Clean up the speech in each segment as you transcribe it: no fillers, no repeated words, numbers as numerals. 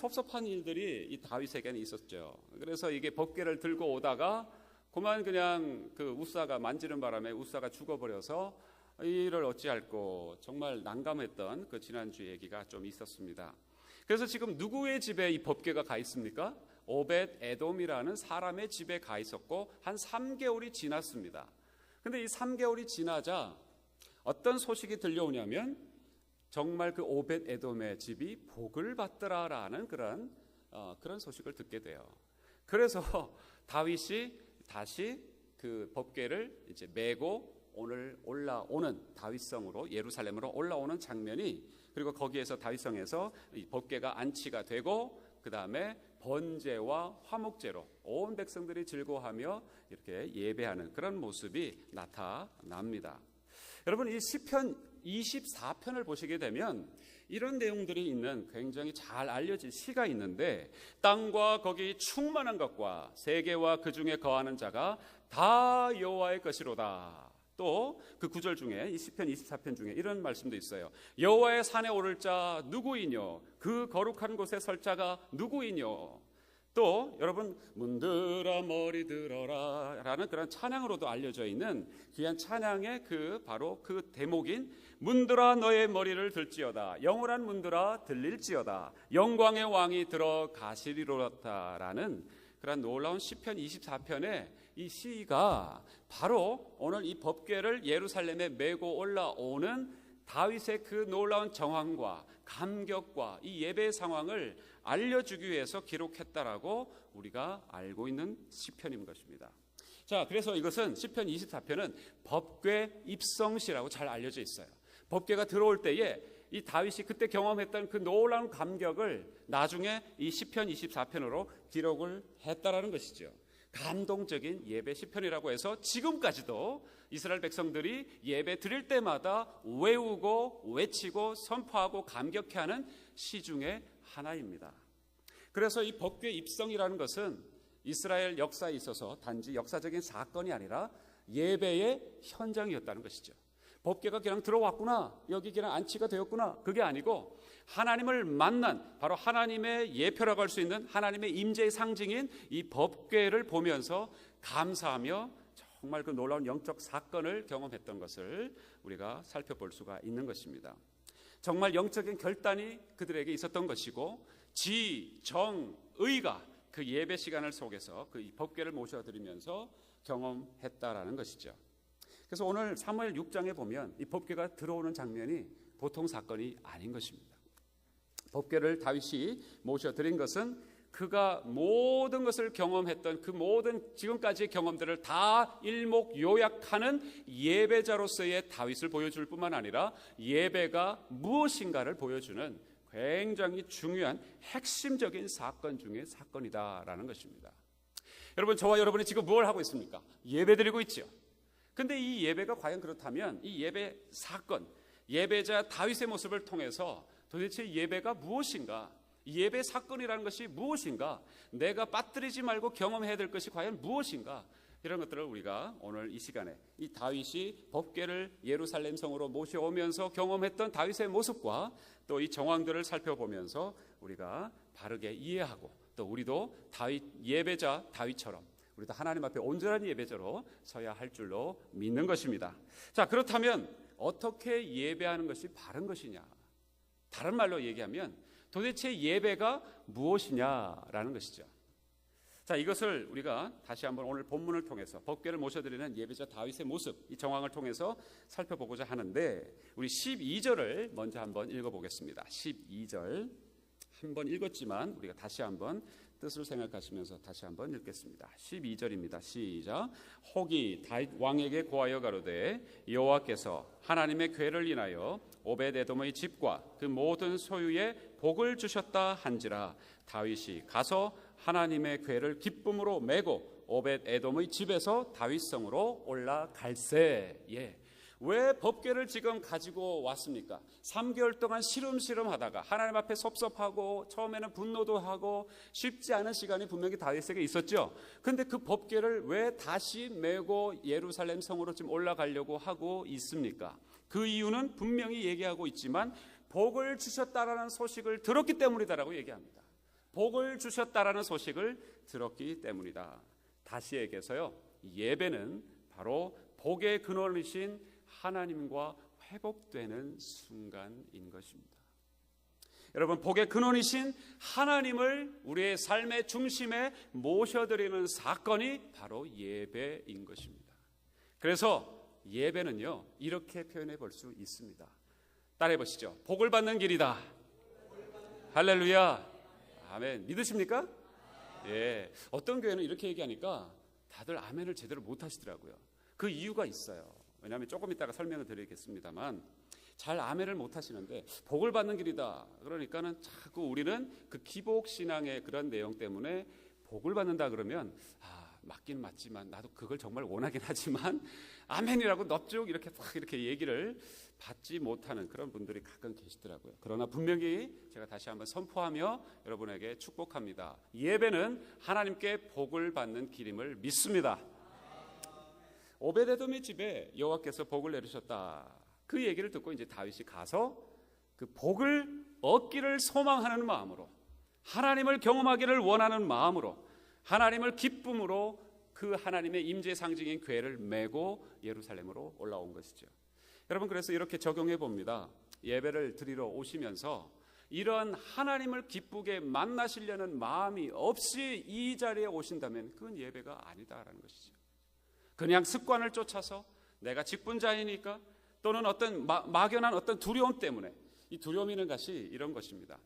섭섭한 일들이 이 다윗에게는 있었죠. 그래서 이게 법궤를 들고 오다가 그만 그냥 그 우사가 만지는 바람에 우사가 죽어버려서 이를 어찌할꼬 정말 난감했던 그 지난주 얘기가 좀 있었습니다. 그래서 지금 누구의 집에 이 법궤가 가 있습니까? 오벳 에돔이라는 사람의 집에 가 있었고 한 3개월이 지났습니다. 근데 이 3개월이 지나자 어떤 소식이 들려오냐면 정말 그 오벳 에돔의 집이 복을 받더라라는 그런 소식을 듣게 돼요. 그래서 다윗이 다시 그 법궤를 이제 메고 오늘 올라오는 다윗성으로 예루살렘으로 올라오는 장면이, 그리고 거기에서 다윗성에서 이 법궤가 안치가 되고 그 다음에 번제와 화목제로 온 백성들이 즐거워하며 이렇게 예배하는 그런 모습이 나타납니다. 여러분, 이 시편 24편을 보시게 되면 이런 내용들이 있는 굉장히 잘 알려진 시가 있는데, 땅과 거기 충만한 것과 세계와 그 중에 거하는 자가 다 여호와의 것이로다. 또 그 구절 중에 이 시편 24편 중에 이런 말씀도 있어요. 여호와의 산에 오를 자 누구이뇨? 그 거룩한 곳에 설 자가 누구이뇨? 또 여러분, 문들어 머리 들어라 라는 그런 찬양으로도 알려져 있는 귀한 찬양의 바로 그 대목인 문들어 너의 머리를 들지어다, 영원한 문들어 들릴지어다, 영광의 왕이 들어가시리로다 라는 그런 놀라운 시편 24편의 이 시가 바로 오늘 이 법궤를 예루살렘에 메고 올라오는 다윗의 그 놀라운 정황과 감격과 이 예배의 상황을 알려주기 위해서 기록했다라고 우리가 알고 있는 시편인 것입니다. 자, 그래서 이것은 시편 24편은 법궤 입성시라고 잘 알려져 있어요. 법궤가 들어올 때에 이 다윗이 그때 경험했던 그 놀라운 감격을 나중에 이 시편 24편으로 기록을 했다라는 것이죠. 감동적인 예배 시편이라고 해서 지금까지도 이스라엘 백성들이 예배 드릴 때마다 외우고 외치고 선포하고 감격해하는 시 중에 하나입니다. 그래서 이 법궤 입성이라는 것은 이스라엘 역사에 있어서 단지 역사적인 사건이 아니라 예배의 현장이었다는 것이죠. 법궤가 그냥 들어왔구나, 여기 그냥 안치가 되었구나, 그게 아니고 하나님을 만난, 바로 하나님의 예표라고 할 수 있는 하나님의 임재의 상징인 이 법궤를 보면서 감사하며 정말 그 놀라운 영적 사건을 경험했던 것을 우리가 살펴볼 수가 있는 것입니다. 정말 영적인 결단이 그들에게 있었던 것이고, 지, 정, 의가 그 예배 시간을 속에서 그 법궤를 모셔드리면서 경험했다라는 것이죠. 그래서 오늘 사무엘 6장에 보면 이 법궤가 들어오는 장면이 보통 사건이 아닌 것입니다. 법궤를 다윗이 모셔드린 것은 그가 모든 것을 경험했던 그 모든 지금까지의 경험들을 다 일목요약하는 예배자로서의 다윗을 보여줄 뿐만 아니라 예배가 무엇인가를 보여주는 굉장히 중요한 핵심적인 사건 중의 사건이다라는 것입니다. 여러분, 저와 여러분이 지금 뭘 하고 있습니까? 예배드리고 있죠. 근데 이 예배가 과연 그렇다면 이 예배 사건, 예배자 다윗의 모습을 통해서 도대체 예배가 무엇인가? 이 예배 사건이라는 것이 무엇인가? 내가 빠뜨리지 말고 경험해야 될 것이 과연 무엇인가? 이런 것들을 우리가 오늘 이 시간에 이 다윗이 법궤를 예루살렘 성으로 모셔오면서 경험했던 다윗의 모습과 또 이 정황들을 살펴보면서 우리가 바르게 이해하고, 또 우리도 다윗 예배자 다윗처럼 우리도 하나님 앞에 온전한 예배자로 서야 할 줄로 믿는 것입니다. 자, 그렇다면 어떻게 예배하는 것이 바른 것이냐? 다른 말로 얘기하면 도대체 예배가 무엇이냐라는 것이죠. 자, 이것을 우리가 다시 한번 오늘 본문을 통해서 법궤를 모셔드리는 예배자 다윗의 모습, 이 정황을 통해서 살펴보고자 하는데, 우리 12절을 먼저 한번 읽어보겠습니다. 12절 한번 읽었지만 우리가 다시 한번 뜻을 생각하시면서 다시 한번 읽겠습니다. 12절입니다. 시작. 혹이 다윗 왕에게 고하여 가로되 여호와께서 하나님의 궤를 인하여 오벳 에돔의 집과 그 모든 소유에 복을 주셨다 한지라 다윗이 가서 하나님의 궤를 기쁨으로 메고 오벳 에돔의 집에서 다윗성으로 올라갈세. 왜 법궤를 지금 가지고 왔습니까? 3개월 동안 시름시름 하다가 하나님 앞에 섭섭하고 처음에는 분노도 하고 쉽지 않은 시간이 분명히 다윗에게 있었죠. 근데 그 법궤를 왜 다시 메고 예루살렘 성으로 지금 올라가려고 하고 있습니까? 그 이유는 분명히 얘기하고 있지만 복을 주셨다라는 소식을 들었기 때문이다라고 얘기합니다. 복을 주셨다라는 소식을 들었기 때문이다. 다시 얘기해서요, 예배는 바로 복의 근원이신 하나님과 회복되는 순간인 것입니다. 여러분, 복의 근원이신 하나님을 우리의 삶의 중심에 모셔드리는 사건이 바로 예배인 것입니다. 그래서 예배는요, 이렇게 표현해 볼 수 있습니다. 따라해 보시죠. 복을 받는 길이다. 할렐루야. 아멘. 믿으십니까? 예. 어떤 교회는 이렇게 얘기하니까 다들 아멘을 제대로 못 하시더라고요. 그 이유가 있어요. 왜냐하면 조금 이따가 설명을 드리겠습니다만, 잘 아멘을 못 하시는데 복을 받는 길이다 그러니까는 자꾸 우리는 그 기복 신앙의 그런 내용 때문에 복을 받는다 그러면 맞긴 맞지만 나도 그걸 정말 원하긴 하지만 아멘이라고 넙죽 이렇게 막 이렇게 얘기를 받지 못하는 그런 분들이 가끔 계시더라고요. 그러나 분명히 제가 다시 한번 선포하며 여러분에게 축복합니다. 예배는 하나님께 복을 받는 길임을 믿습니다. 오베데돔의 집에 여호와께서 복을 내리셨다. 그 얘기를 듣고 이제 다윗이 가서 그 복을 얻기를 소망하는 마음으로, 하나님을 경험하기를 원하는 마음으로, 하나님을 기쁨으로 그 하나님의 임재 상징인 궤를 메고 예루살렘으로 올라온 것이죠. 여러분, 그래서 이렇게 적용해 봅니다. 예배를 드리러 오시면서 이런 하나님을 기쁘게 만나시려는 마음이 없이 이 자리에 오신다면 그건 예배가 아니다라는 것이죠. 그냥 습관을 쫓아서 내가 직분자이니까, 또는 어떤 막연한 어떤 두려움 때문에, 이 두려움 있는 것이 이런 것입니다.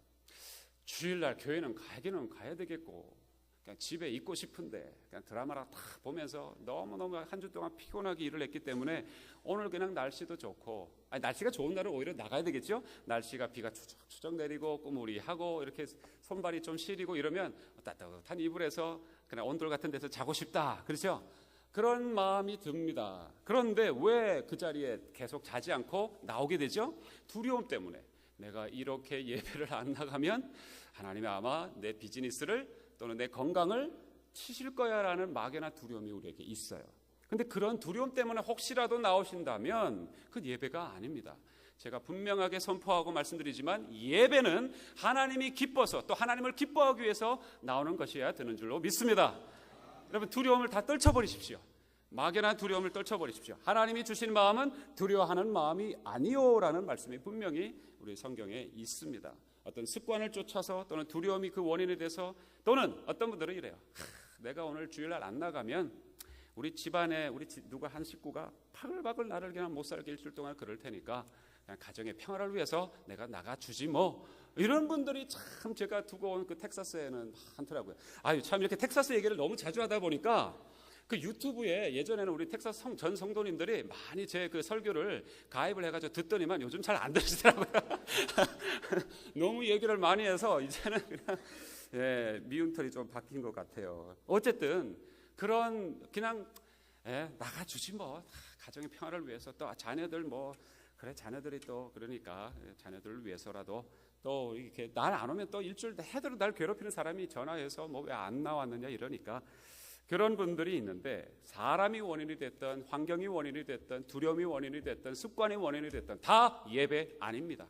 주일날 교회는 가기는 가야 되겠고, 그냥 집에 있고 싶은데 그냥 드라마랑 다 보면서 너무너무 한 주 동안 피곤하게 일을 했기 때문에 오늘 그냥 날씨도 좋고, 날씨가 좋은 날은 오히려 나가야 되겠죠. 날씨가 비가 추적추적 내리고 꾸무리하고 이렇게 손발이 좀 시리고 이러면 따뜻한 이불에서 그냥 온돌 같은 데서 자고 싶다, 그렇죠? 그런 마음이 듭니다. 그런데 왜 그 자리에 계속 자지 않고 나오게 되죠? 두려움 때문에. 내가 이렇게 예배를 안 나가면 하나님이 아마 내 비즈니스를 또는 내 건강을 치실 거야라는 막연한 두려움이 우리에게 있어요. 근데 그런 두려움 때문에 혹시라도 나오신다면 그 예배가 아닙니다. 제가 분명하게 선포하고 말씀드리지만 예배는 하나님이 기뻐서, 또 하나님을 기뻐하기 위해서 나오는 것이어야 되는 줄로 믿습니다. 여러분, 두려움을 다 떨쳐버리십시오. 막연한 두려움을 떨쳐버리십시오. 하나님이 주신 마음은 두려워하는 마음이 아니오라는 말씀이 분명히 우리 성경에 있습니다. 어떤 습관을 쫓아서 또는 두려움이 그 원인이 돼서, 또는 어떤 분들은 이래요. 내가 오늘 주일날 안 나가면 우리 집안에 누가 한 식구가 바글바글 나를 그냥 못 살게 일주일 동안 그럴 테니까 그냥 가정의 평화를 위해서 내가 나가주지 뭐, 이런 분들이 참 제가 두고 온 그 텍사스에는 많더라고요. 참 이렇게 텍사스 얘기를 너무 자주 하다 보니까 그 유튜브에 예전에는 우리 텍사스 전 성도님들이 많이 제 그 설교를 가입을 해가지고 듣더니만 요즘 잘 안 들으시더라고요. 너무 얘기를 많이 해서 이제는 그냥 미운털이 좀 바뀐 것 같아요. 어쨌든 그런 그냥 나가주지 뭐, 가정의 평화를 위해서, 또 자녀들 뭐 그래 자녀들이 또 그러니까 자녀들을 위해서라도, 또 이렇게 날 안 오면 또 일주일 해도 날 괴롭히는 사람이 전화해서 뭐 왜 안 나왔느냐 이러니까 그런 분들이 있는데, 사람이 원인이 됐든 환경이 원인이 됐든 두려움이 원인이 됐든 습관이 원인이 됐든 다 예배 아닙니다.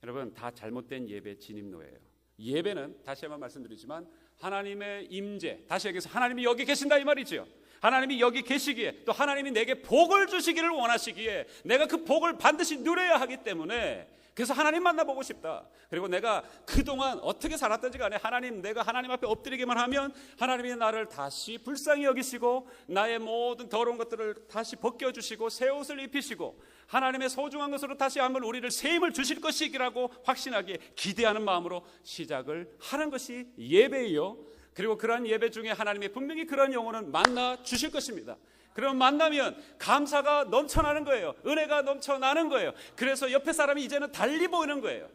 여러분, 다 잘못된 예배 진입로예요. 예배는 다시 한번 말씀드리지만 하나님의 임재, 다시 얘기해서 하나님이 여기 계신다 이 말이죠. 하나님이 여기 계시기에, 또 하나님이 내게 복을 주시기를 원하시기에 내가 그 복을 반드시 누려야 하기 때문에, 그래서 하나님 만나보고 싶다. 그리고 내가 그동안 어떻게 살았던지 간에 내가 하나님 앞에 엎드리기만 하면 하나님이 나를 다시 불쌍히 여기시고 나의 모든 더러운 것들을 다시 벗겨주시고 새 옷을 입히시고 하나님의 소중한 것으로 다시 한번 우리를 새 힘을 주실 것이라고 확신하기에 기대하는 마음으로 시작을 하는 것이 예배예요. 그리고 그러한 예배 중에 하나님이 분명히 그런 영혼은 만나 주실 것입니다. 그럼 만나면 감사가 넘쳐나는 거예요. 은혜가 넘쳐나는 거예요. 그래서 옆에 사람이 이제는 달리 보이는 거예요.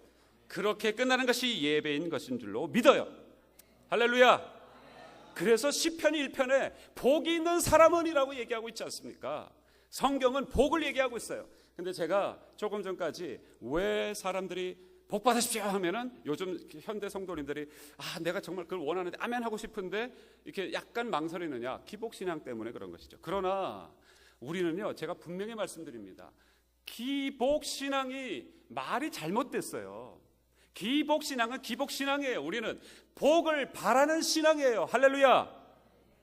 그렇게 끝나는 것이 예배인 것인 줄로 믿어요. 할렐루야. 그래서 시편 1편에 복이 있는 사람은이라고 얘기하고 있지 않습니까? 성경은 복을 얘기하고 있어요. 근데 제가 조금 전까지 왜 사람들이 복 받으십시오 하면은 요즘 현대 성도님들이 내가 정말 그걸 원하는데 아멘 하고 싶은데 이렇게 약간 망설이느냐, 기복신앙 때문에 그런 것이죠. 그러나 우리는요, 제가 분명히 말씀드립니다. 기복신앙이 말이 잘못됐어요. 기복신앙은 기복신앙이에요. 우리는 복을 바라는 신앙이에요. 할렐루야.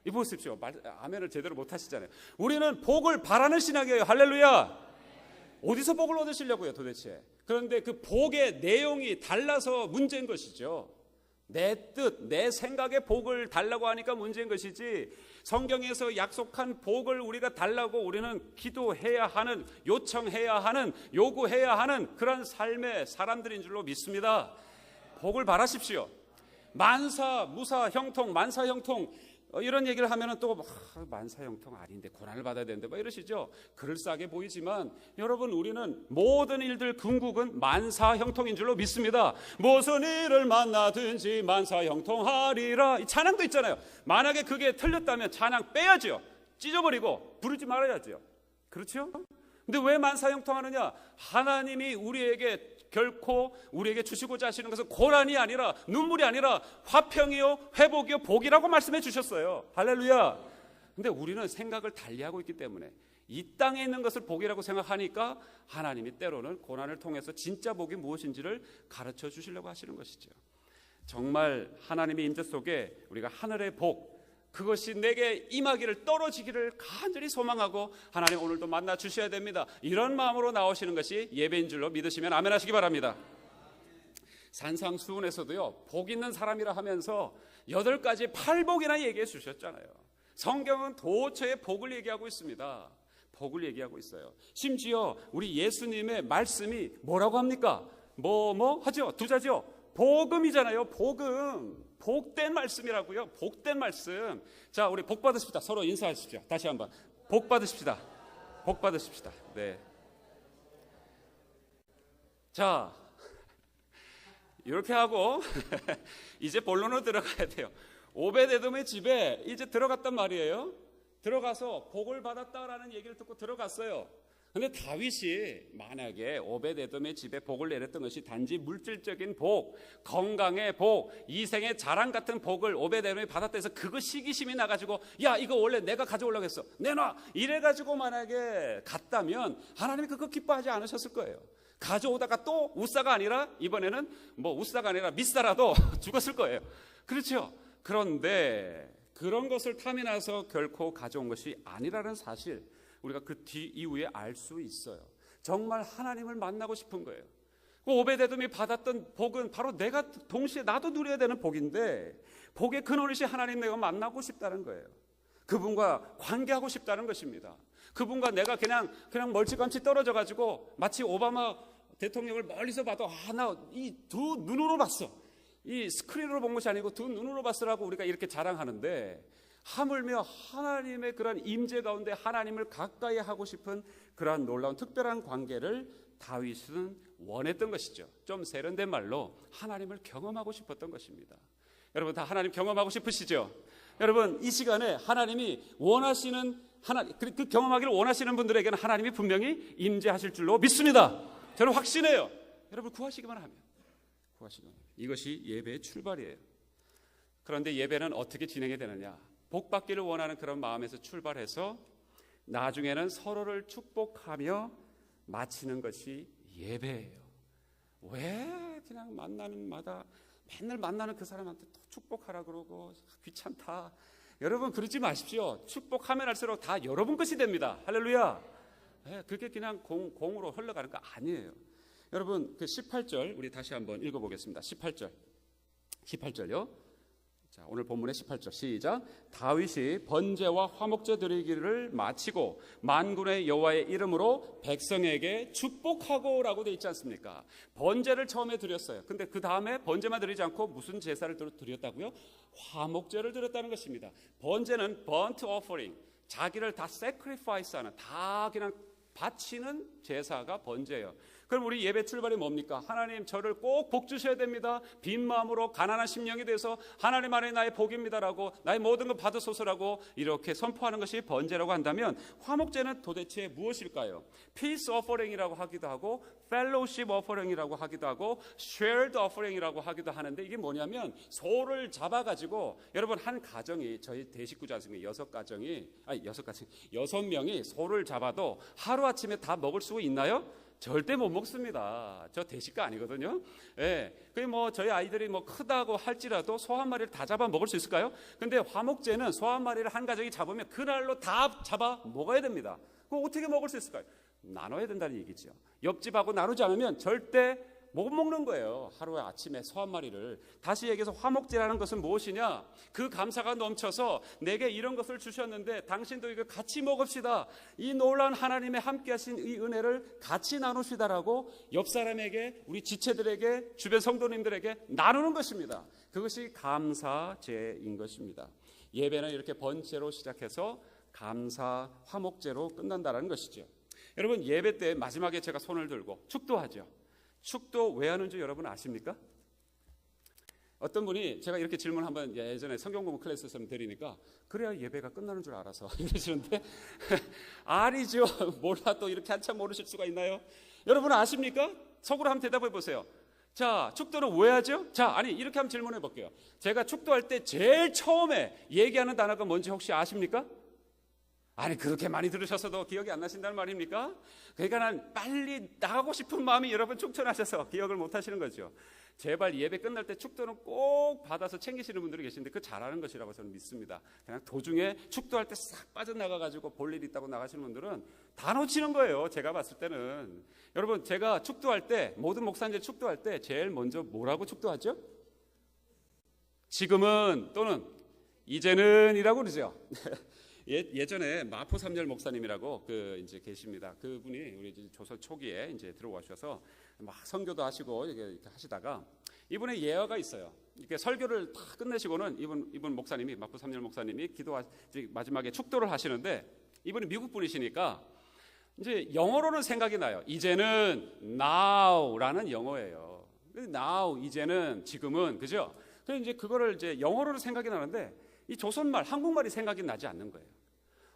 이 보십시오. 아멘을 제대로 못 하시잖아요. 우리는 복을 바라는 신앙이에요. 할렐루야. 어디서 복을 얻으시려고요 도대체. 그런데 그 복의 내용이 달라서 문제인 것이죠. 내 뜻, 내 생각의 복을 달라고 하니까 문제인 것이지, 성경에서 약속한 복을 우리가 달라고 우리는 기도해야 하는, 요청해야 하는, 요구해야 하는 그런 삶의 사람들인 줄로 믿습니다. 복을 바라십시오. 만사, 무사, 형통, 만사, 형통 이런 얘기를 하면은 또 만사, 형통 아닌데 고난을 받아야 되는데 뭐 이러시죠. 그럴싸하게 보이지만 여러분, 우리는 모든 일들 궁극은 만사, 형통인 줄로 믿습니다. 무슨 일을 만나든지 만사, 형통하리라. 이 찬양도 있잖아요. 만약에 그게 틀렸다면 찬양 빼야죠. 찢어버리고 부르지 말아야죠. 그렇죠? 근데 왜 만사형통하느냐? 하나님이 우리에게 결코 우리에게 주시고자 하시는 것은 고난이 아니라, 눈물이 아니라 화평이요 회복이요 복이라고 말씀해 주셨어요. 할렐루야. 근데 우리는 생각을 달리하고 있기 때문에 이 땅에 있는 것을 복이라고 생각하니까 하나님이 때로는 고난을 통해서 진짜 복이 무엇인지를 가르쳐 주시려고 하시는 것이죠. 정말 하나님의 임재 속에 우리가 하늘의 복, 그것이 내게 임하기를, 떨어지기를 간절히 소망하고 하나님 오늘도 만나 주셔야 됩니다. 이런 마음으로 나오시는 것이 예배인 줄로 믿으시면 아멘 하시기 바랍니다. 산상수훈에서도요, 복 있는 사람이라 하면서 8가지 8복이나 얘기해 주셨잖아요. 성경은 도처에 복을 얘기하고 있습니다. 복을 얘기하고 있어요. 심지어 우리 예수님의 말씀이 뭐라고 합니까? 뭐 하죠? 두자죠? 복음이잖아요. 복음. 복된 말씀이라고요. 복된 말씀. 자, 우리 복 받으십시다. 서로 인사하십시오. 다시 한번 복 받으십시다. 복 받으십시다. 네. 자, 이렇게 하고 이제 본론으로 들어가야 돼요. 오벳에돔의 집에 이제 들어갔단 말이에요. 들어가서 복을 받았다라는 얘기를 듣고 들어갔어요. 근데 다윗이 만약에 오벳에돔의 집에 복을 내렸던 것이 단지 물질적인 복, 건강의 복, 이생의 자랑 같은 복을 오벳에돔이 받았다 해서 그거 시기심이 나가지고 야 이거 원래 내가 가져오려고 했어 내놔 이래가지고 만약에 갔다면 하나님이 그거 기뻐하지 않으셨을 거예요. 가져오다가 또 우사가 아니라 이번에는 뭐 우사가 아니라 미사라도 죽었을 거예요. 그렇죠. 그런데 그런 것을 탐이 나서 결코 가져온 것이 아니라는 사실, 우리가 그 뒤 이후에 알 수 있어요. 정말 하나님을 만나고 싶은 거예요. 오벳에돔이 받았던 복은 바로 내가 동시에 나도 누려야 되는 복인데, 복의 근원이신 하나님 내가 만나고 싶다는 거예요. 그분과 관계하고 싶다는 것입니다. 그분과 내가 그냥 멀찌감치 떨어져 가지고 마치 오바마 대통령을 멀리서 봐도 나 이 두 눈으로 봤어, 이 스크린으로 본 것이 아니고 두 눈으로 봤으라고 우리가 이렇게 자랑하는데, 하물며 하나님의 그런 임재 가운데 하나님을 가까이 하고 싶은 그러한 놀라운 특별한 관계를 다윗은 원했던 것이죠. 좀 세련된 말로 하나님을 경험하고 싶었던 것입니다. 여러분 다 하나님 경험하고 싶으시죠? 여러분 이 시간에 하나님이 원하시는, 그 경험하기를 원하시는 분들에게는 하나님이 분명히 임재하실 줄로 믿습니다. 저는 확신해요. 여러분 구하시기만 하면. 이것이 예배의 출발이에요. 그런데 예배는 어떻게 진행이 되느냐? 복 받기를 원하는 그런 마음에서 출발해서 나중에는 서로를 축복하며 마치는 것이 예배예요. 왜 그냥 만나는 마다 맨날 만나는 그 사람한테 또 축복하라 그러고 귀찮다. 여러분 그러지 마십시오. 축복하면 할수록 다 여러분 것이 됩니다. 할렐루야. 그게 그냥 공으로 흘러가는 거 아니에요. 여러분 그 18절 우리 다시 한번 읽어보겠습니다. 18절요. 자, 오늘 본문의 18절 시작. 다윗이 번제와 화목제 드리기를 마치고 만군의 여호와의 이름으로 백성에게 축복하고라고 되어 있지 않습니까? 번제를 처음에 드렸어요. 근데 그 다음에 번제만 드리지 않고 무슨 제사를 드렸다고요? 화목제를 드렸다는 것입니다. 번제는 burnt offering, 자기를 다 sacrifice하는, 다 그냥 바치는 제사가 번제예요. 그럼 우리 예배 출발이 뭡니까? 하나님 저를 꼭 복 주셔야 됩니다. 빈 마음으로 가난한 심령이 돼서 하나님 안에 나의 복입니다라고, 나의 모든 것 받으소서라고 이렇게 선포하는 것이 번제라고 한다면, 화목제는 도대체 무엇일까요? Peace offering이라고 하기도 하고 Fellowship offering이라고 하기도 하고 Shared offering이라고 하기도 하는데, 이게 뭐냐면 소를 잡아가지고, 여러분 한 가정이, 저희 대식구지 않습니까? 6명이 소를 잡아도 하루아침에 다 먹을 수 있나요? 절대 못 먹습니다. 저 대식가 아니거든요. 예. 저희 아이들이 크다고 할지라도 소 한 마리를 다 잡아 먹을 수 있을까요? 근데 화목제는 소 한 마리를 한 가족이 잡으면 그날로 다 잡아 먹어야 됩니다. 그거 어떻게 먹을 수 있을까요? 나눠야 된다는 얘기죠. 옆집하고 나누지 않으면 절대 못 먹는 거예요. 하루에 아침에 소 한 마리를. 다시 얘기해서 화목제라는 것은 무엇이냐? 그 감사가 넘쳐서 내게 이런 것을 주셨는데 당신도 이거 같이 먹읍시다. 이 놀라운 하나님의 함께하신 이 은혜를 같이 나누시다라고 옆 사람에게, 우리 지체들에게, 주변 성도님들에게 나누는 것입니다. 그것이 감사제인 것입니다. 예배는 이렇게 번제로 시작해서 감사 화목제로 끝난다는 것이죠. 여러분, 예배 때 마지막에 제가 손을 들고 축도하죠. 축도 왜 하는지 여러분 아십니까? 어떤 분이 제가 이렇게 질문 한번 예전에 성경공부 클래스에서 드리니까 그래야 예배가 끝나는 줄 알아서 이러시는데 아니죠. 몰라 또 이렇게 한참 모르실 수가 있나요? 여러분 아십니까? 속으로 한번 대답해 보세요. 자, 축도는 왜 하죠? 자, 이렇게 한번 질문해 볼게요. 제가 축도할 때 제일 처음에 얘기하는 단어가 뭔지 혹시 아십니까? 그렇게 많이 들으셔서도 기억이 안 나신다는 말입니까? 그러니까 난 빨리 나가고 싶은 마음이 여러분 충천하셔서 기억을 못 하시는 거죠. 제발 예배 끝날 때 축도는 꼭 받아서 챙기시는 분들이 계신데 그거 잘하는 것이라고 저는 믿습니다. 그냥 도중에 축도할 때 싹 빠져나가가지고 볼 일 있다고 나가시는 분들은 다 놓치는 거예요. 제가 봤을 때는. 여러분, 제가 축도할 때, 모든 목사님들 축도할 때 제일 먼저 뭐라고 축도하죠? 지금은 또는 이제는 이라고 그러죠. 예전에 마포 삼열 목사님이라고 이제 계십니다. 그분이 우리 조선 초기에 이제 들어오셔서 막 선교도 하시고 이렇게 하시다가 이분의 예화가 있어요. 이렇게 설교를 다 끝내시고는 이분 목사님이, 마포 삼열 목사님이 마지막에 축도를 하시는데 이분이 미국 분이시니까 이제 영어로는 생각이 나요. 이제는 now라는 영어예요. now, 이제는, 지금은, 그죠? 그래서 이제 그거를 이제 영어로는 생각이 나는데 이 조선말, 한국말이 생각이 나지 않는 거예요.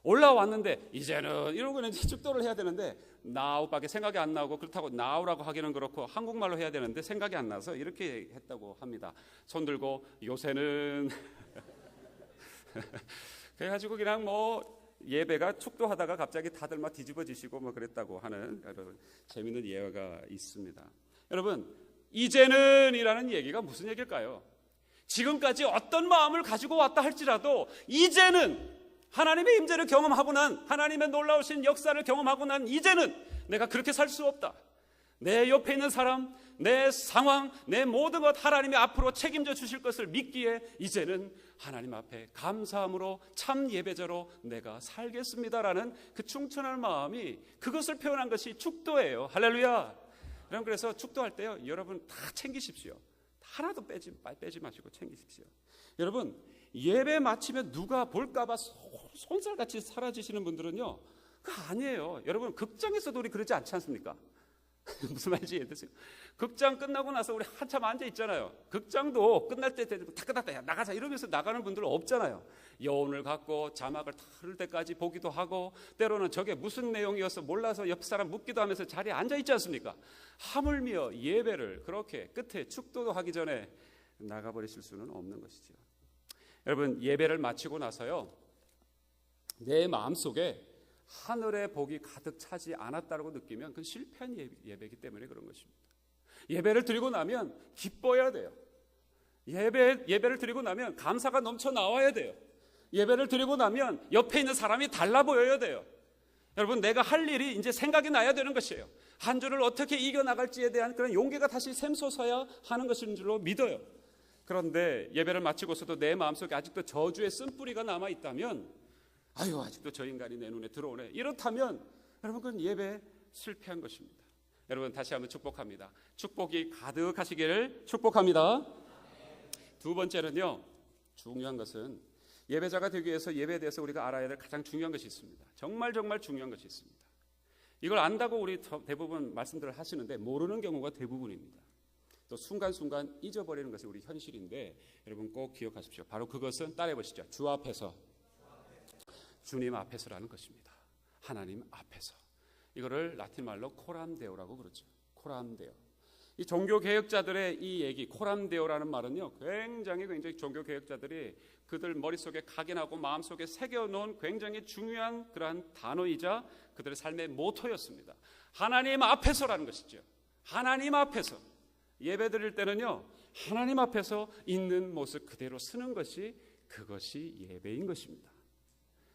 올라왔는데 이제는 이러고 이제 축도를 해야 되는데 now밖에 생각이 안 나고, 그렇다고 now라고 하기는 그렇고 한국말로 해야 되는데 생각이 안 나서 이렇게 했다고 합니다. 손 들고 요새는 그래가지고 그냥 예배가 축도하다가 갑자기 다들 막 뒤집어지시고 그랬다고 하는 재밌는 예화가 있습니다. 여러분, 이제는 이라는 얘기가 무슨 얘기일까요? 지금까지 어떤 마음을 가지고 왔다 할지라도 이제는 하나님의 임재를 경험하고 난, 하나님의 놀라우신 역사를 경험하고 난 이제는 내가 그렇게 살 수 없다. 내 옆에 있는 사람, 내 상황, 내 모든 것 하나님이 앞으로 책임져 주실 것을 믿기에 이제는 하나님 앞에 감사함으로 참 예배자로 내가 살겠습니다라는 그 충천한 마음이, 그것을 표현한 것이 축도예요. 할렐루야. 여러분, 그래서 축도할 때요, 여러분 다 챙기십시오. 하나도 빼지 마시고 챙기십시오. 여러분, 예배 마치면 누가 볼까봐 손살같이 사라지시는 분들은요, 그거 아니에요. 여러분, 극장에서도 우리 그러지 않지 않습니까? 무슨 말인지 이해되세요? 극장 끝나고 나서 우리 한참 앉아 있잖아요. 극장도 끝날 때 다 끝났다, 야 나가자 이러면서 나가는 분들 없잖아요. 여운을 갖고 자막을 다 흐를 때까지 보기도 하고, 때로는 저게 무슨 내용이어서 몰라서 옆 사람 묻기도 하면서 자리에 앉아 있지 않습니까? 하물며 예배를 그렇게 끝에 축도도 하기 전에 나가버리실 수는 없는 것이죠. 여러분, 예배를 마치고 나서요, 내 마음속에 하늘의 복이 가득 차지 않았다고 느끼면 그건 실패한 예배이기 때문에 그런 것입니다. 예배를 드리고 나면 기뻐야 돼요. 예배를 드리고 나면 감사가 넘쳐 나와야 돼요. 예배를 드리고 나면 옆에 있는 사람이 달라 보여야 돼요. 여러분, 내가 할 일이 이제 생각이 나야 되는 것이에요. 한 주를 어떻게 이겨나갈지에 대한 그런 용기가 다시 샘솟아야 하는 것인 줄로 믿어요. 그런데 예배를 마치고서도 내 마음속에 아직도 저주의 쓴뿌리가 남아있다면, 아유, 아직도 저 인간이 내 눈에 들어오네, 이렇다면 여러분, 그건 예배 실패한 것입니다. 여러분, 다시 한번 축복합니다. 축복이 가득하시기를 축복합니다. 두 번째는요, 중요한 것은 예배자가 되기 위해서 예배에 대해서 우리가 알아야 될 가장 중요한 것이 있습니다. 정말 중요한 것이 있습니다. 이걸 안다고 우리 대부분 말씀들을 하시는데 모르는 경우가 대부분입니다. 또 순간순간 잊어버리는 것이 우리 현실인데, 여러분 꼭 기억하십시오. 바로 그것은 따라해 보시죠. 주 앞에서, 주님 앞에서라는 것입니다. 하나님 앞에서. 이거를 라틴 말로 코람데오라고 그러죠. 코람데오. 이 종교개혁자들의 이 얘기, 코람데오라는 말은요, 굉장히 종교개혁자들이 그들 머릿속에 각인하고 마음속에 새겨놓은 굉장히 중요한 그러한 단어이자 그들의 삶의 모토였습니다. 하나님 앞에서라는 것이죠. 하나님 앞에서 예배 드릴 때는요, 하나님 앞에서 있는 모습 그대로 쓰는 것이, 그것이 예배인 것입니다.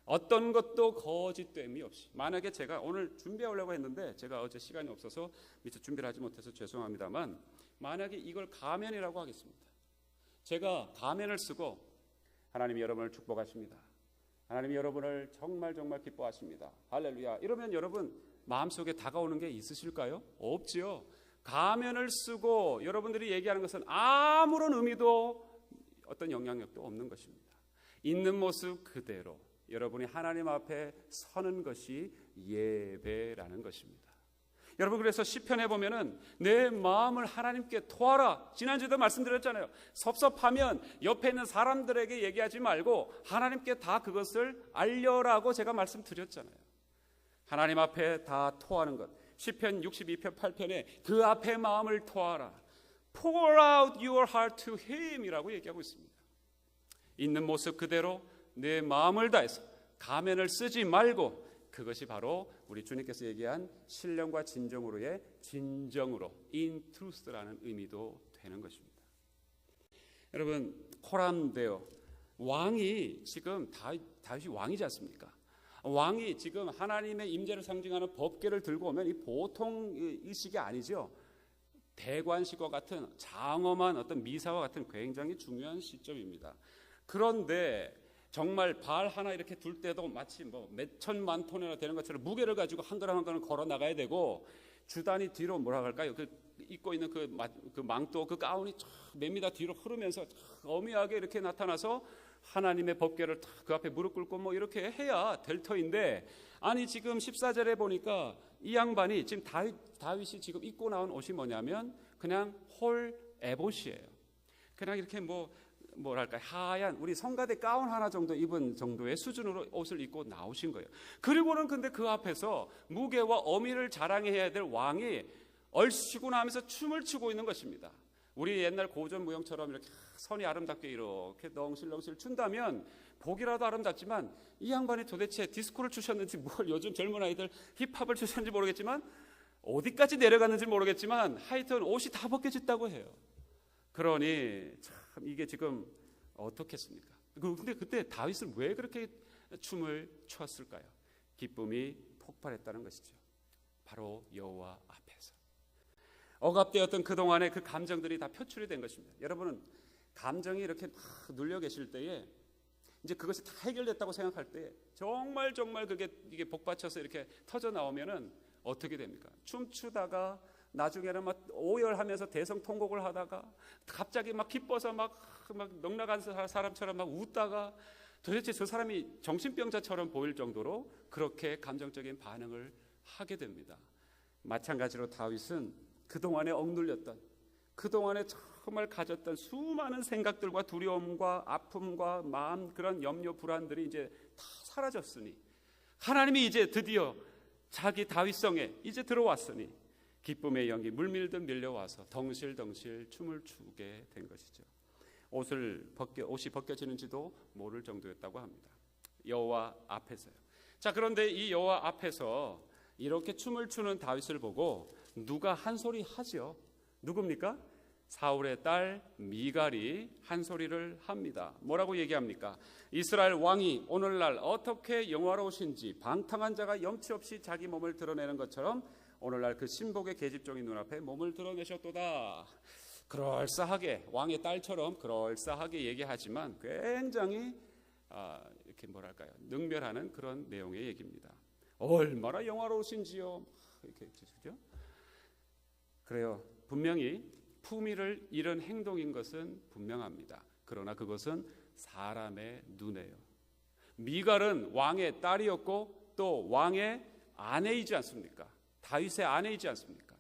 어떤 것도 거짓됨이 없이. 만약에 제가 오늘 준비하려고 했는데 제가 어제 시간이 없어서 미처 준비를 하지 못해서 죄송합니다만, 만약에 이걸 가면이라고 하겠습니다. 제가 가면을 쓰고 하나님이 여러분을 축복하십니다, 하나님이 여러분을 정말 정말 기뻐하십니다, 할렐루야, 이러면 여러분 마음속에 다가오는 게 있으실까요? 없지요. 가면을 쓰고 여러분들이 얘기하는 것은 아무런 의미도 어떤 영향력도 없는 것입니다. 있는 모습 그대로 여러분이 하나님 앞에 서는 것이 예배라는 것입니다. 여러분, 그래서 시편에 보면은 내 마음을 하나님께 토하라. 지난주에도 말씀드렸잖아요. 섭섭하면 옆에 있는 사람들에게 얘기하지 말고 하나님께 다 그것을 알려라고 제가 말씀드렸잖아요. 하나님 앞에 다 토하는 것. 시편 62편 8편에 그 앞에 마음을 토하라. Pour out your heart to him 이라고 얘기하고 있습니다. 있는 모습 그대로 내 마음을 다해서 가면을 쓰지 말고, 그것이 바로 우리 주님께서 얘기한 신령과 진정으로의 진정으로, in truth라는 의미도 되는 것입니다. 여러분, 코람데오 왕이 지금 다윗이 왕이지 않습니까? 왕이 지금 하나님의 임재를 상징하는 법궤를 들고 오면 이 보통 의식이 아니죠. 대관식과 같은 장엄한 어떤 미사와 같은 굉장히 중요한 시점입니다. 그런데 정말 발 하나 이렇게 둘 때도 마치 뭐 몇천만 톤이나 되는 것처럼 무게를 가지고 한 걸음 한 걸음 걸어 나가야 되고, 주단이 뒤로 뭐라 할까요? 그 입고 있는 그 망토, 그 가운이 몇 미터 뒤로 흐르면서 어미하게 이렇게 나타나서 하나님의 법궤를 그 앞에 무릎 꿇고 뭐 이렇게 해야 될 터인데, 아니 지금 14절에 보니까 이 양반이 지금 다윗이 지금 입고 나온 옷이 뭐냐면 그냥 홀 에봇이에요. 그냥 이렇게 뭐랄까 하얀 우리 성가대 가운 하나 정도 입은 정도의 수준으로 옷을 입고 나오신 거예요. 그리고는 근데 그 앞에서 무게와 어미를 자랑해야 될 왕이 얼씨구 나면서 춤을 추고 있는 것입니다. 우리 옛날 고전 무용처럼 이렇게 선이 아름답게 이렇게 덩실덩실 춘다면 보기라도 아름답지만, 이 양반이 도대체 디스코를 추셨는지 뭘 요즘 젊은 아이들 힙합을 추셨는지 모르겠지만 어디까지 내려갔는지 모르겠지만 하여튼 옷이 다 벗겨졌다고 해요. 그러니 참 이게 지금 어떻겠습니까? 근데 그때 다윗은 왜 그렇게 춤을 췄을까요? 기쁨이 폭발했다는 것이죠. 바로 여호와 앞에서 억압되었던 그동안의 그 감정들이 다 표출이 된 것입니다. 여러분은 감정이 이렇게 막 눌려 계실 때에 이제 그것이 다 해결됐다고 생각할 때 정말 이게 복받쳐서 이렇게 터져 나오면은 어떻게 됩니까? 춤추다가 나중에는 막 오열하면서 대성통곡을 하다가 갑자기 막 기뻐서 막 넉나간 사람처럼 막 웃다가 도대체 저 사람이 정신병자처럼 보일 정도로 그렇게 감정적인 반응을 하게 됩니다. 마찬가지로 다윗은 그동안에 억눌렸던, 그동안에 정말 가졌던 수많은 생각들과 두려움과 아픔과 마음, 그런 염려 불안들이 이제 다 사라졌으니, 하나님이 이제 드디어 자기 다윗성에 이제 들어왔으니 기쁨의 연기 물밀듯 밀려와서 덩실덩실 춤을 추게 된 것이죠. 옷이 벗겨지는지도 모를 정도였다고 합니다. 여호와 앞에서요. 자, 그런데 이 여호와 앞에서 이렇게 춤을 추는 다윗을 보고 누가 한 소리 하죠. 누굽니까? 사울의 딸 미갈이 한 소리를 합니다. 뭐라고 얘기합니까? 이스라엘 왕이 오늘날 어떻게 영화로우신지 방탕한 자가 염치 없이 자기 몸을 드러내는 것처럼 오늘날 그 신복의 계집종이 눈앞에 몸을 드러내셨도다. 그럴싸하게, 왕의 딸처럼 그럴싸하게 얘기하지만 굉장히 이렇게 뭐랄까요, 능멸하는 그런 내용의 얘기입니다. 얼마나 영화로우신지요, 이렇게 그죠? 그래요. 분명히 품위를 잃은 행동인 것은 분명합니다. 그러나 그것은 사람의 눈에요. 미갈은 왕의 딸이었고 또 왕의 아내이지 않습니까? 다윗의 아내이지 않습니까?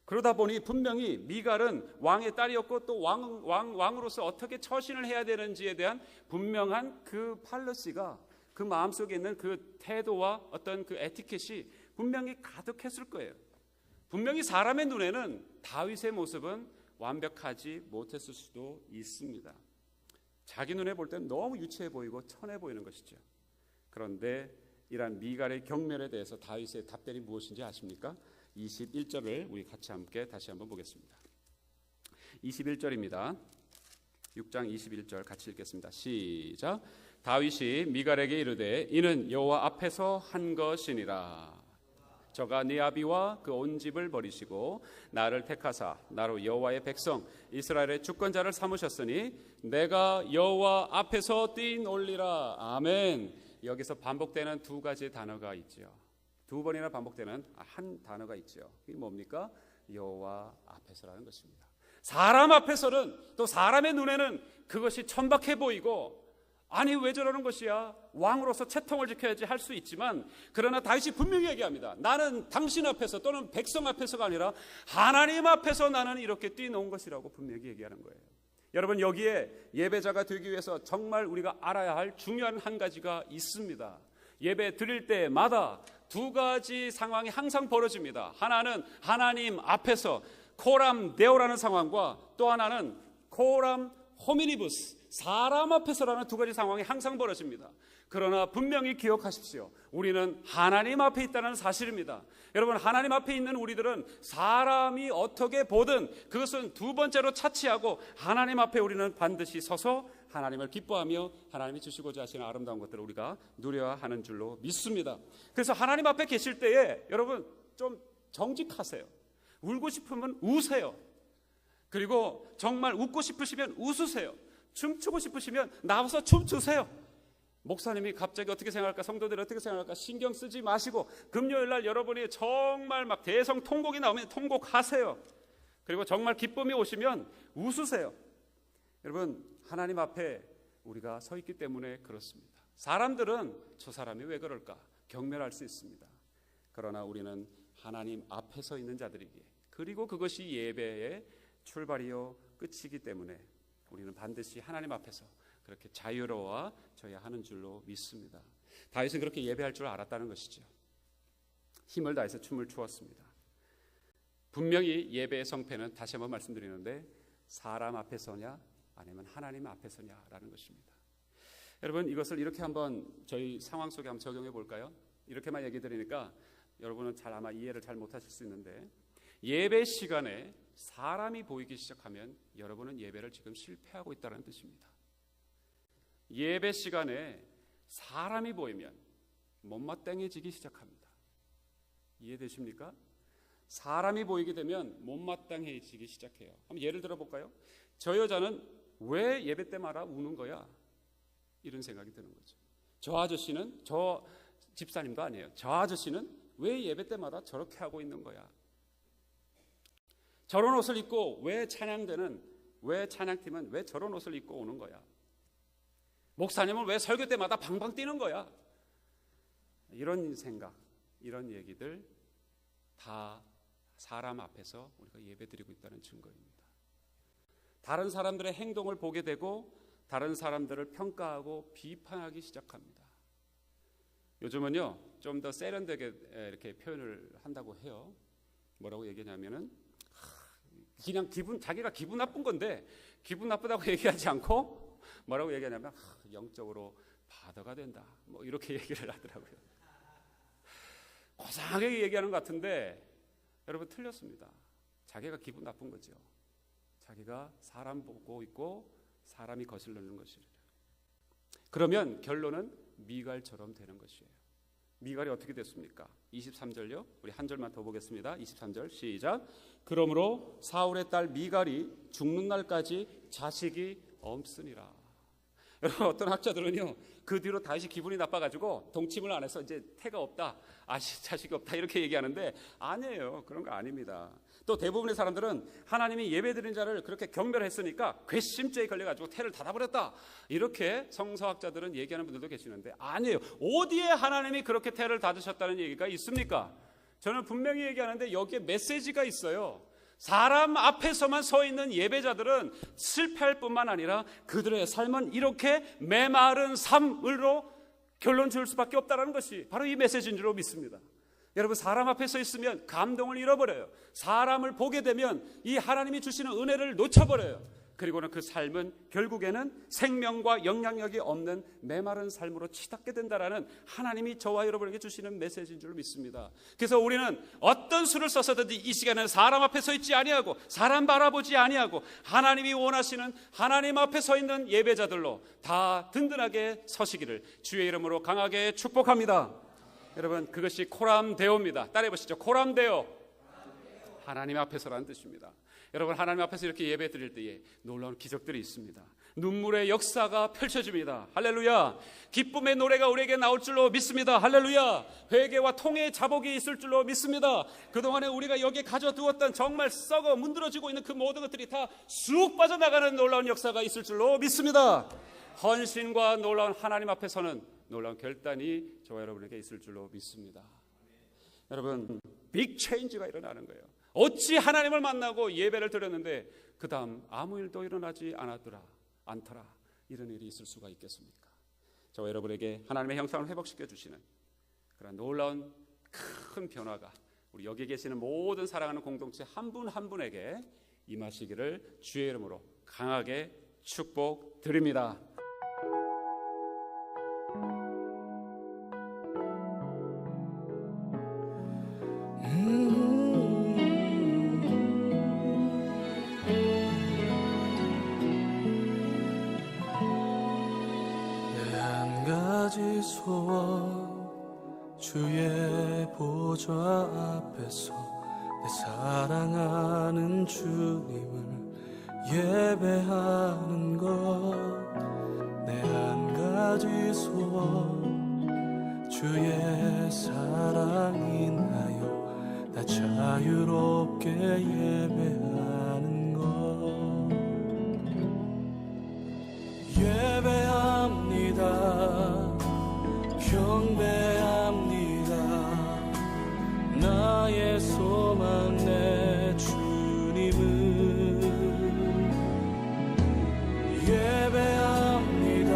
그러다 보니 분명히 미갈은 왕의 딸이었고 또 왕으로서 어떻게 처신을 해야 되는지에 대한 분명한 그 팔러시가, 그 마음속에 있는 그 태도와 어떤 그 에티켓이 분명히 가득했을 거예요. 분명히 사람의 눈에는 다윗의 모습은 완벽하지 못했을 수도 있습니다. 자기 눈에 볼 때는 너무 유치해 보이고 천해 보이는 것이죠. 그런데 이러한 미갈의 경멸에 대해서 다윗의 답변이 무엇인지 아십니까? 21절을 우리 같이 함께 다시 한번 보겠습니다. 21절입니다. 6장 21절 같이 읽겠습니다. 시작. 다윗이 미갈에게 이르되 이는 여호와 앞에서 한 것이니라. 저가 네 아비와 그 온 집을 버리시고 나를 택하사 나로 여호와의 백성 이스라엘의 주권자를 삼으셨으니 내가 여호와 앞에서 뛰놀리라. 아멘. 여기서 반복되는 두 가지 단어가 있죠. 두 번이나 반복되는 한 단어가 있죠. 이게 뭡니까? 여호와 앞에서라는 것입니다. 사람 앞에서는, 또 사람의 눈에는 그것이 천박해 보이고, 아니 왜 저러는 것이야, 왕으로서 채통을 지켜야지 할 수 있지만, 그러나 다윗이 분명히 얘기합니다. 나는 당신 앞에서 또는 백성 앞에서가 아니라 하나님 앞에서 나는 이렇게 뛰놓은 것이라고 분명히 얘기하는 거예요. 여러분, 여기에 예배자가 되기 위해서 정말 우리가 알아야 할 중요한 한 가지가 있습니다. 예배 드릴 때마다 두 가지 상황이 항상 벌어집니다. 하나는 하나님 앞에서 코람 데오라는 상황과, 또 하나는 코람 호미니부스, 사람 앞에서라는 두 가지 상황이 항상 벌어집니다. 그러나 분명히 기억하십시오. 우리는 하나님 앞에 있다는 사실입니다. 여러분, 하나님 앞에 있는 우리들은 사람이 어떻게 보든 그것은 두 번째로 차치하고 하나님 앞에 우리는 반드시 서서 하나님을 기뻐하며 하나님이 주시고자 하시는 아름다운 것들을 우리가 누려야 하는 줄로 믿습니다. 그래서 하나님 앞에 계실 때에 여러분 좀 정직하세요. 울고 싶으면 우세요. 그리고 정말 웃고 싶으시면 웃으세요. 춤추고 싶으시면 나와서 춤추세요. 목사님이 갑자기 어떻게 생각할까, 성도들이 어떻게 생각할까 신경 쓰지 마시고 금요일날 여러분이 정말 막 대성 통곡이 나오면 통곡하세요. 그리고 정말 기쁨이 오시면 웃으세요. 여러분, 하나님 앞에 우리가 서 있기 때문에 그렇습니다. 사람들은 저 사람이 왜 그럴까 경멸할 수 있습니다. 그러나 우리는 하나님 앞에 서 있는 자들이기에, 그리고 그것이 예배의 출발이요 끝이기 때문에 우리는 반드시 하나님 앞에서 그렇게 자유로워져야 하는 줄로 믿습니다. 다윗은 그렇게 예배할 줄 알았다는 것이죠. 힘을 다해서 춤을 추었습니다. 분명히 예배의 성패는 다시 한번 말씀드리는데 사람 앞에서냐 아니면 하나님 앞에서냐라는 것입니다. 여러분, 이것을 이렇게 한번 저희 상황 속에 한번 적용해 볼까요? 이렇게만 얘기 드리니까 여러분은 잘 아마 이해를 잘 못하실 수 있는데, 예배 시간에 사람이 보이기 시작하면 여러분은 예배를 지금 실패하고 있다는 뜻입니다. 예배 시간에 사람이 보이면 못마땅해지기 시작합니다. 이해되십니까? 사람이 보이게 되면 못마땅해지기 시작해요. 한번 예를 들어 볼까요? 저 여자는 왜 예배 때마다 우는 거야? 이런 생각이 드는 거죠. 저 아저씨는, 저 집사님도 아니에요. 저 아저씨는 왜 예배 때마다 저렇게 하고 있는 거야? 저런 옷을 입고 왜 찬양팀은 왜 저런 옷을 입고 오는 거야? 목사님은 왜 설교 때마다 방방 뛰는 거야? 이런 생각, 이런 얘기들 다 사람 앞에서 우리가 예배드리고 있다는 증거입니다. 다른 사람들의 행동을 보게 되고 다른 사람들을 평가하고 비판하기 시작합니다. 요즘은요 좀 더 세련되게 이렇게 표현을 한다고 해요. 뭐라고 얘기하냐면은 그냥 자기가 기분 나쁜 건데 기분 나쁘다고 얘기하지 않고 뭐라고 얘기하냐면 영적으로 바더가 된다, 뭐 이렇게 얘기를 하더라고요. 고상하게 얘기하는 것 같은데 여러분 틀렸습니다. 자기가 기분 나쁜 거죠. 자기가 사람 보고 있고 사람이 거슬리는 것이래요. 그러면 결론은 미갈처럼 되는 것이에요. 미갈이 어떻게 됐습니까? 23절요. 우리 한 절만 더 보겠습니다. 23절 시작. 그러므로 사울의 딸 미갈이 죽는 날까지 자식이 없으니라. 여러분, 어떤 학자들은요 그 뒤로 다시 기분이 나빠가지고 동침을 안 해서 이제 태가 없다, 자식이 없다 이렇게 얘기하는데 아니에요. 그런 거 아닙니다. 또 대부분의 사람들은 하나님이 예배드린 자를 그렇게 경멸했으니까 괘씸죄에 걸려가지고 태를 닫아버렸다 이렇게 성서학자들은 얘기하는 분들도 계시는데 아니에요. 어디에 하나님이 그렇게 태를 닫으셨다는 얘기가 있습니까? 저는 분명히 얘기하는데 여기에 메시지가 있어요. 사람 앞에서만 서 있는 예배자들은 실패할 뿐만 아니라 그들의 삶은 이렇게 메마른 삶으로 결론 지을 수밖에 없다는 것이 바로 이 메시지인 줄로 믿습니다. 여러분, 사람 앞에 서 있으면 감동을 잃어버려요. 사람을 보게 되면 이 하나님이 주시는 은혜를 놓쳐버려요. 그리고는 그 삶은 결국에는 생명과 영향력이 없는 메마른 삶으로 치닫게 된다라는 하나님이 저와 여러분에게 주시는 메시지인 줄 믿습니다. 그래서 우리는 어떤 수를 써서든지 이 시간에는 사람 앞에 서 있지 아니하고 사람 바라보지 아니하고 하나님이 원하시는 하나님 앞에 서 있는 예배자들로 다 든든하게 서시기를 주의 이름으로 강하게 축복합니다. 여러분, 그것이 코람데오입니다. 따라해 보시죠. 코람데오. 하나님 앞에서라는 뜻입니다. 여러분, 하나님 앞에서 이렇게 예배 드릴 때에 놀라운 기적들이 있습니다. 눈물의 역사가 펼쳐집니다. 할렐루야. 기쁨의 노래가 우리에게 나올 줄로 믿습니다. 할렐루야. 회개와 통회의 자복이 있을 줄로 믿습니다. 그동안에 우리가 여기에 가져두었던 정말 썩어 문드러지고 있는 그 모든 것들이 다 쑥 빠져나가는 놀라운 역사가 있을 줄로 믿습니다. 헌신과 놀라운 하나님 앞에서는 놀라운 결단이 저와 여러분에게 있을 줄로 믿습니다. 여러분, 빅 체인지가 일어나는 거예요. 어찌 하나님을 만나고 예배를 드렸는데 그 다음 아무 일도 일어나지 않더라. 이런 일이 있을 수가 있겠습니까? 저와 여러분에게 하나님의 형상을 회복시켜 주시는 그런 놀라운 큰 변화가 우리 여기 계시는 모든 사랑하는 공동체 한 분 한 분에게 임하시기를 주의 이름으로 강하게 축복드립니다. 소원 주의 보좌 앞에서 내 사랑하는 주님을 예배하는 것 내 한 가지 소원 주의 사랑 인하여 나 자유롭게 예배하는 것 예배합니다. 경배합니다. 나의 소망 내 주님을 예배합니다.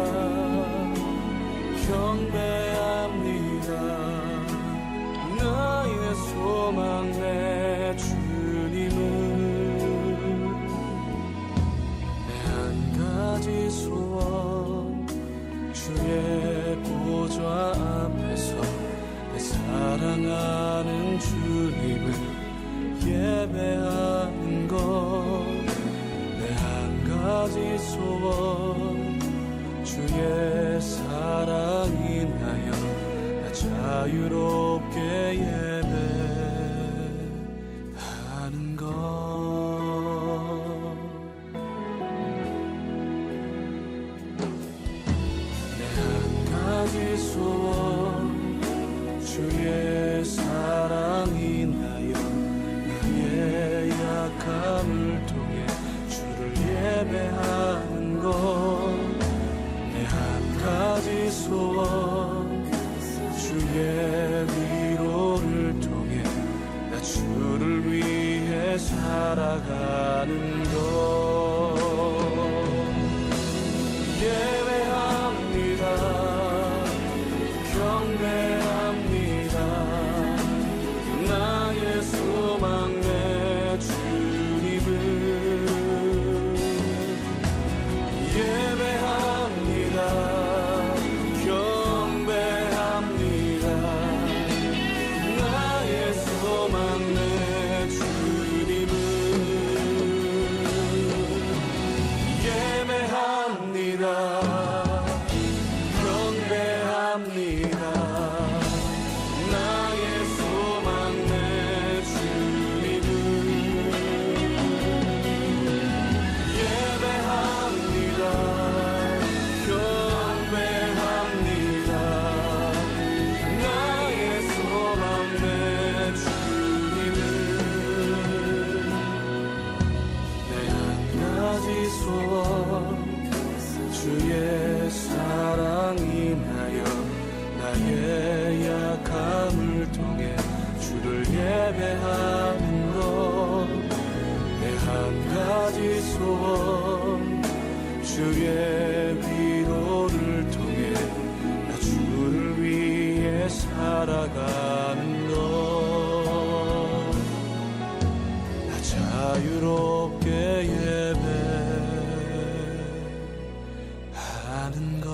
경배합니다. 나의 소망 내 주님을 내 한 가지 소원 주의 보좌 앞에서 내 사랑하는 주님을 예배하는 것 내 한 가지 소원 주의 사랑 인하여 나 자유롭게 예배하는 것 소원 주의 사랑 인하여 나의 약함을 통해 주를 예배하는 것 내 한 가지 소원 주의 위로를 통해 나 주를 위해 살아가는 것 예배합니다. 경배합니다. 나의 소망 내 주님을 예배합니다. 경배합니다. 나의 소망 내 주님을 예배합니다. 주의 사랑 인하여 나의 약함을 통해 주를 예배하는 것 내 한 가지 소원 주의 위로를 통해 나 주를 위해 살아가는 것 자유롭게 예배하는 것